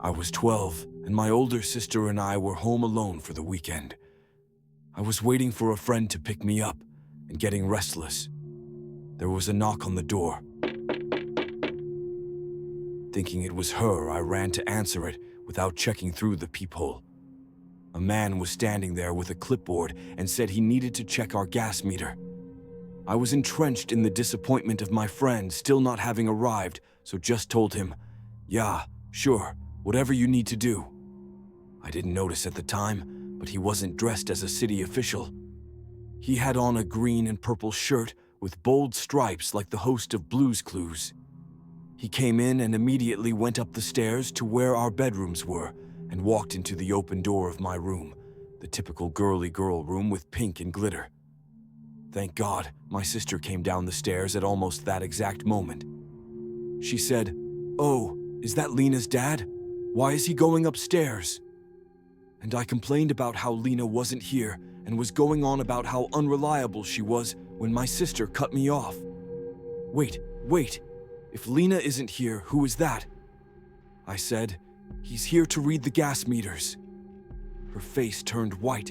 I was 12, and my older sister and I were home alone for the weekend. I was waiting for a friend to pick me up and getting restless. There was a knock on the door. Thinking it was her, I ran to answer it without checking through the peephole. A man was standing there with a clipboard and said he needed to check our gas meter. I was entrenched in the disappointment of my friend still not having arrived, so just told him, "Yeah, sure, whatever you need to do." I didn't notice at the time, but he wasn't dressed as a city official. He had on a green and purple shirt with bold stripes like the host of Blue's Clues. He came in and immediately went up the stairs to where our bedrooms were and walked into the open door of my room, the typical girly girl room with pink and glitter. Thank God, my sister came down the stairs at almost that exact moment. She said, "Oh, is that Lena's dad? Why is he going upstairs?" And I complained about how Lena wasn't here and was going on about how unreliable she was when my sister cut me off. Wait. If Lena isn't here, who is that? I said, "He's here to read the gas meters." Her face turned white.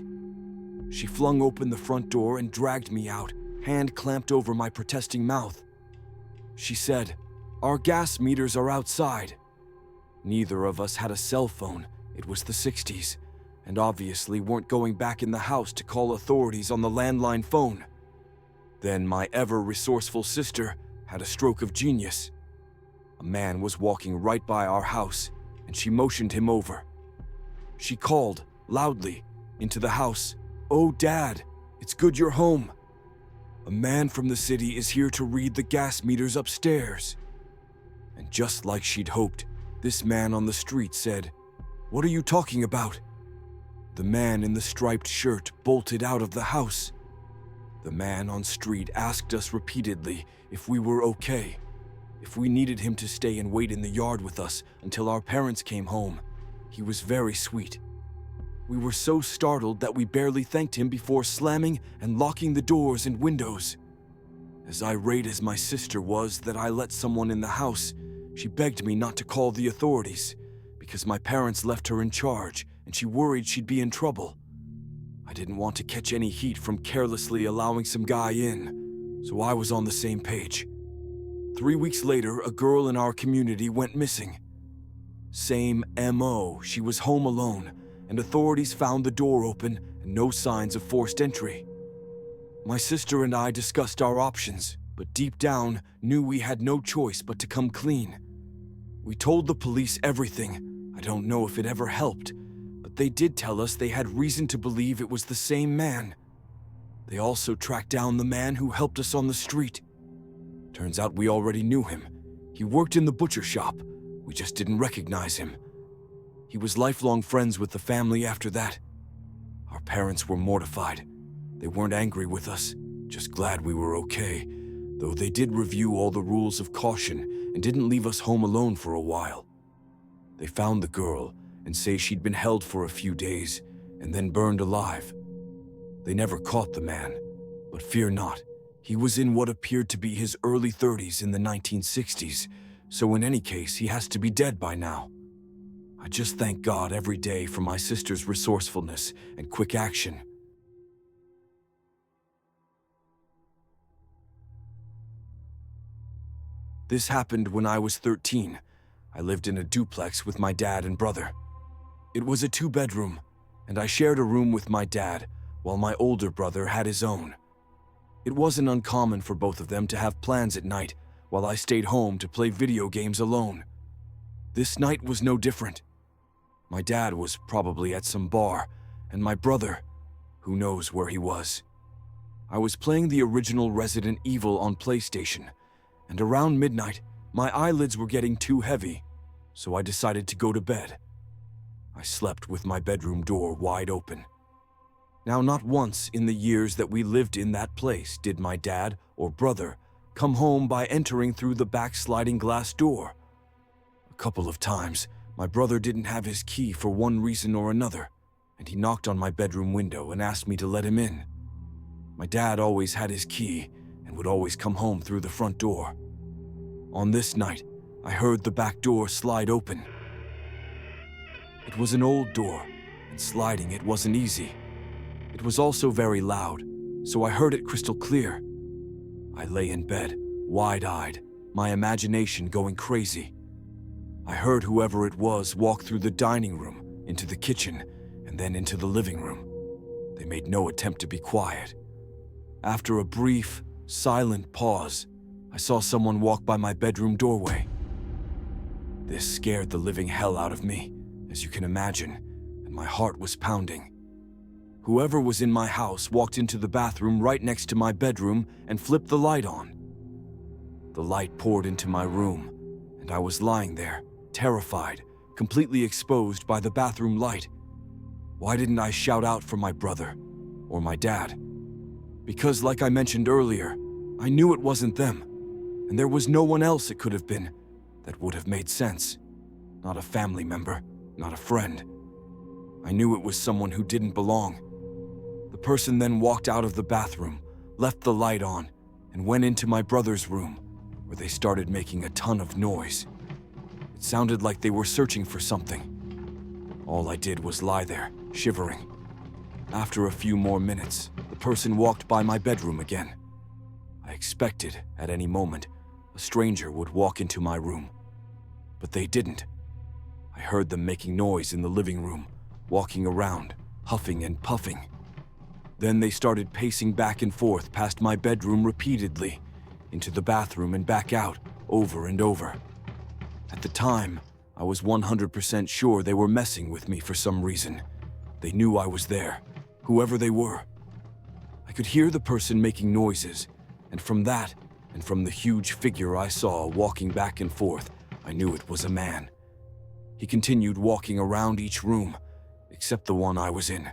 She flung open the front door and dragged me out, hand clamped over my protesting mouth. She said, "Our gas meters are outside." Neither of us had a cell phone. It was the 60s, and obviously weren't going back in the house to call authorities on the landline phone. Then my ever-resourceful sister had a stroke of genius. A man was walking right by our house, and she motioned him over. She called, loudly, into the house, "Oh, Dad, it's good you're home. A man from the city is here to read the gas meters upstairs." And just like she'd hoped, this man on the street said, "What are you talking about?" The man in the striped shirt bolted out of the house. The man on street asked us repeatedly if we were okay, if we needed him to stay and wait in the yard with us until our parents came home. He was very sweet. We were so startled that we barely thanked him before slamming and locking the doors and windows. As irate as my sister was that I let someone in the house, she begged me not to call the authorities because my parents left her in charge and she worried she'd be in trouble. I didn't want to catch any heat from carelessly allowing some guy in, so I was on the same page. 3 weeks later, a girl in our community went missing. Same MO, she was home alone, and authorities found the door open and no signs of forced entry. My sister and I discussed our options, but deep down knew we had no choice but to come clean. We told the police everything. I don't know if it ever helped, but they did tell us they had reason to believe it was the same man. They also tracked down the man who helped us on the street. Turns out we already knew him. He worked in the butcher shop. We just didn't recognize him. He was lifelong friends with the family after that. Our parents were mortified. They weren't angry with us, just glad we were okay, though they did review all the rules of caution and didn't leave us home alone for a while. They found the girl and say she'd been held for a few days and then burned alive. They never caught the man, but fear not, he was in what appeared to be his early 30s in the 1960s, so in any case, he has to be dead by now. I just thank God every day for my sister's resourcefulness and quick action. This happened when I was 13. I lived in a duplex with my dad and brother. It was a 2-bedroom, and I shared a room with my dad, while my older brother had his own. It wasn't uncommon for both of them to have plans at night, while I stayed home to play video games alone. This night was no different. My dad was probably at some bar, and my brother, who knows where he was. I was playing the original Resident Evil on PlayStation, and around midnight, my eyelids were getting too heavy, so I decided to go to bed. I slept with my bedroom door wide open. Now, not once in the years that we lived in that place did my dad or brother come home by entering through the back sliding glass door. A couple of times, my brother didn't have his key for one reason or another, and he knocked on my bedroom window and asked me to let him in. My dad always had his key and would always come home through the front door. On this night, I heard the back door slide open. It was an old door, and sliding it wasn't easy. It was also very loud, so I heard it crystal clear. I lay in bed, wide-eyed, my imagination going crazy. I heard whoever it was walk through the dining room, into the kitchen, and then into the living room. They made no attempt to be quiet. After a brief, silent pause, I saw someone walk by my bedroom doorway. This scared the living hell out of me, as you can imagine, and my heart was pounding. Whoever was in my house walked into the bathroom right next to my bedroom and flipped the light on. The light poured into my room, and I was lying there, terrified, completely exposed by the bathroom light. Why didn't I shout out for my brother or my dad? Because, like I mentioned earlier, I knew it wasn't them, and there was no one else it could have been that would have made sense. Not a family member, not a friend. I knew it was someone who didn't belong. The person then walked out of the bathroom, left the light on, and went into my brother's room, where they started making a ton of noise. It sounded like they were searching for something. All I did was lie there, shivering. After a few more minutes, the person walked by my bedroom again. I expected, at any moment, a stranger would walk into my room. But they didn't. I heard them making noise in the living room, walking around, huffing and puffing. Then they started pacing back and forth past my bedroom repeatedly, into the bathroom and back out, over and over. At the time, I was 100% sure they were messing with me for some reason. They knew I was there, whoever they were. I could hear the person making noises, and from that, and from the huge figure I saw walking back and forth, I knew it was a man. He continued walking around each room, except the one I was in.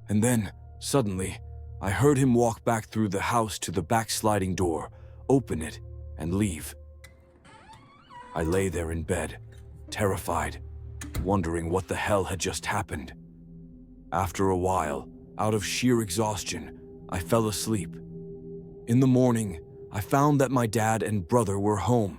And then, suddenly, I heard him walk back through the house to the back sliding door, open it, and leave. I lay there in bed, terrified, wondering what the hell had just happened. After a while, out of sheer exhaustion, I fell asleep. In the morning, I found that my dad and brother were home.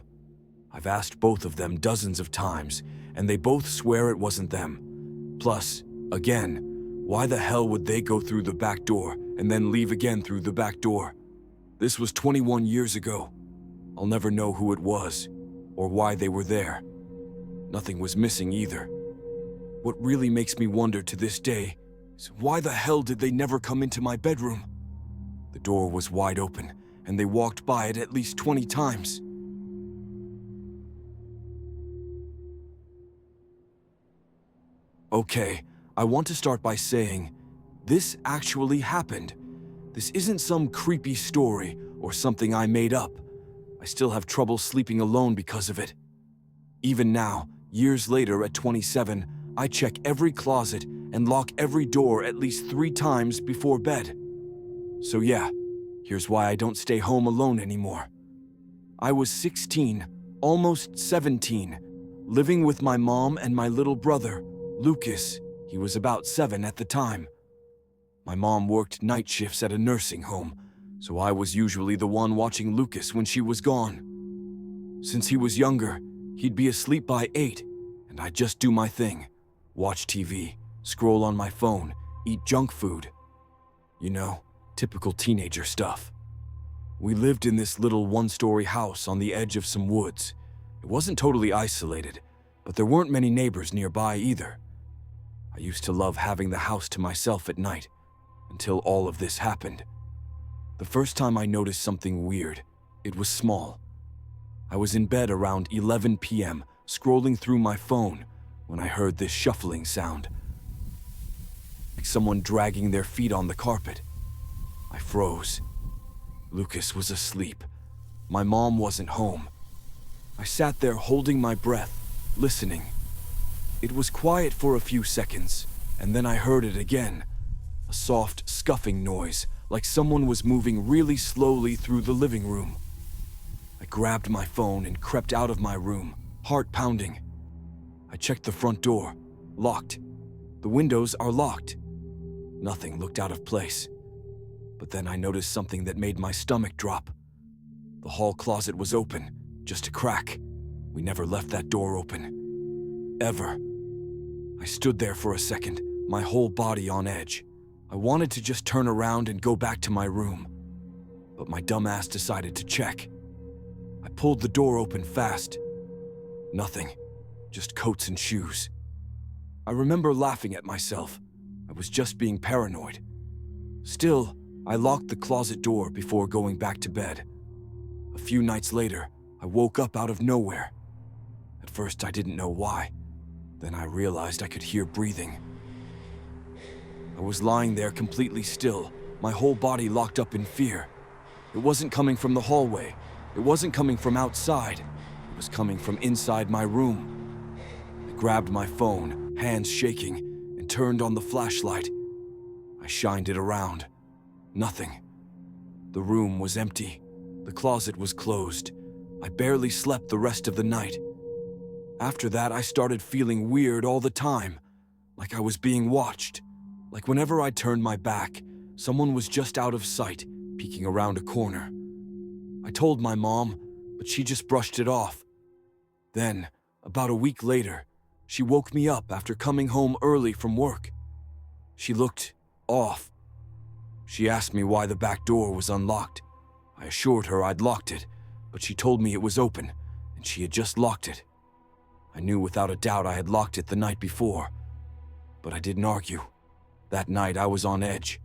I've asked both of them dozens of times, and they both swear it wasn't them. Plus, again, why the hell would they go through the back door and then leave again through the back door? This was 21 years ago. I'll never know who it was, or why they were there. Nothing was missing either. What really makes me wonder to this day is why the hell did they never come into my bedroom? The door was wide open, and they walked by it at least 20 times. Okay, I want to start by saying, this actually happened. This isn't some creepy story or something I made up. I still have trouble sleeping alone because of it. Even now, years later at 27, I check every closet and lock every door at least 3 times before bed. So yeah, here's why I don't stay home alone anymore. I was 16, almost 17, living with my mom and my little brother, Lucas. He was about 7 at the time. My mom worked night shifts at a nursing home, so I was usually the one watching Lucas when she was gone. Since he was younger, he'd be asleep by 8, and I'd just do my thing. Watch TV, scroll on my phone, eat junk food. You know, typical teenager stuff. We lived in this little 1-story house on the edge of some woods. It wasn't totally isolated, but there weren't many neighbors nearby either. I used to love having the house to myself at night, until all of this happened. The first time I noticed something weird, it was small. I was in bed around 11 p.m., scrolling through my phone, when I heard this shuffling sound, like someone dragging their feet on the carpet. I froze. Lucas was asleep. My mom wasn't home. I sat there holding my breath, listening. It was quiet for a few seconds, and then I heard it again. A soft, scuffing noise, like someone was moving really slowly through the living room. I grabbed my phone and crept out of my room, heart pounding. I checked the front door, locked. The windows are locked. Nothing looked out of place. But then I noticed something that made my stomach drop. The hall closet was open, just a crack. We never left that door open. Ever. I stood there for a second, my whole body on edge. I wanted to just turn around and go back to my room, but my dumbass decided to check. I pulled the door open fast. Nothing, just coats and shoes. I remember laughing at myself. I was just being paranoid. Still, I locked the closet door before going back to bed. A few nights later, I woke up out of nowhere. At first, I didn't know why. Then I realized I could hear breathing. I was lying there completely still, my whole body locked up in fear. It wasn't coming from the hallway. It wasn't coming from outside. It was coming from inside my room. I grabbed my phone, hands shaking, and turned on the flashlight. I shined it around. Nothing. The room was empty. The closet was closed. I barely slept the rest of the night. After that, I started feeling weird all the time, like I was being watched. Like whenever I turned my back, someone was just out of sight, peeking around a corner. I told my mom, but she just brushed it off. Then, about a week later, she woke me up after coming home early from work. She looked off. She asked me why the back door was unlocked. I assured her I'd locked it, but she told me it was open, and she had just locked it. I knew without a doubt I had locked it the night before, but I didn't argue. That night I was on edge.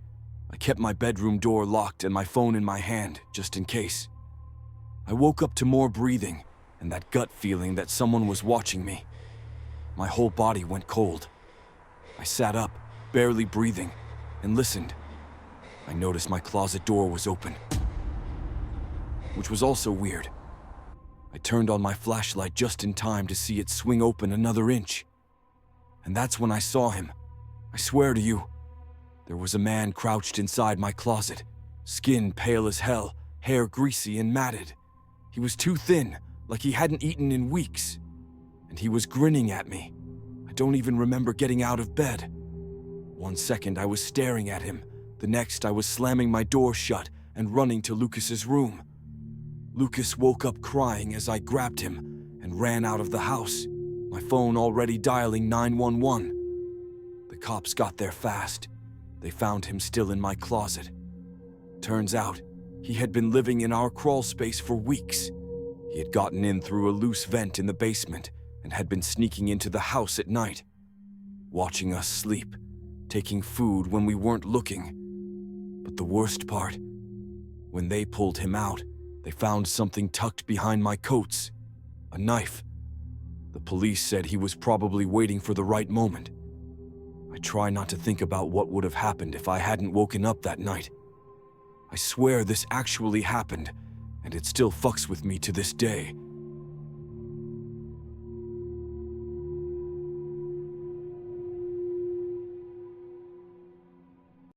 I kept my bedroom door locked and my phone in my hand, just in case. I woke up to more breathing and that gut feeling that someone was watching me. My whole body went cold. I sat up, barely breathing, and listened. I noticed my closet door was open, which was also weird. I turned on my flashlight just in time to see it swing open another inch. And that's when I saw him. I swear to you, there was a man crouched inside my closet, skin pale as hell, hair greasy and matted. He was too thin, like he hadn't eaten in weeks. And he was grinning at me. I don't even remember getting out of bed. One second I was staring at him. The next I was slamming my door shut and running to Lucas's room. Lucas woke up crying as I grabbed him and ran out of the house, my phone already dialing 911. The cops got there fast. They found him still in my closet. Turns out, he had been living in our crawl space for weeks. He had gotten in through a loose vent in the basement and had been sneaking into the house at night, watching us sleep, taking food when we weren't looking. But the worst part, when they pulled him out, they found something tucked behind my coats, a knife. The police said he was probably waiting for the right moment. I try not to think about what would have happened if I hadn't woken up that night. I swear this actually happened, and it still fucks with me to this day.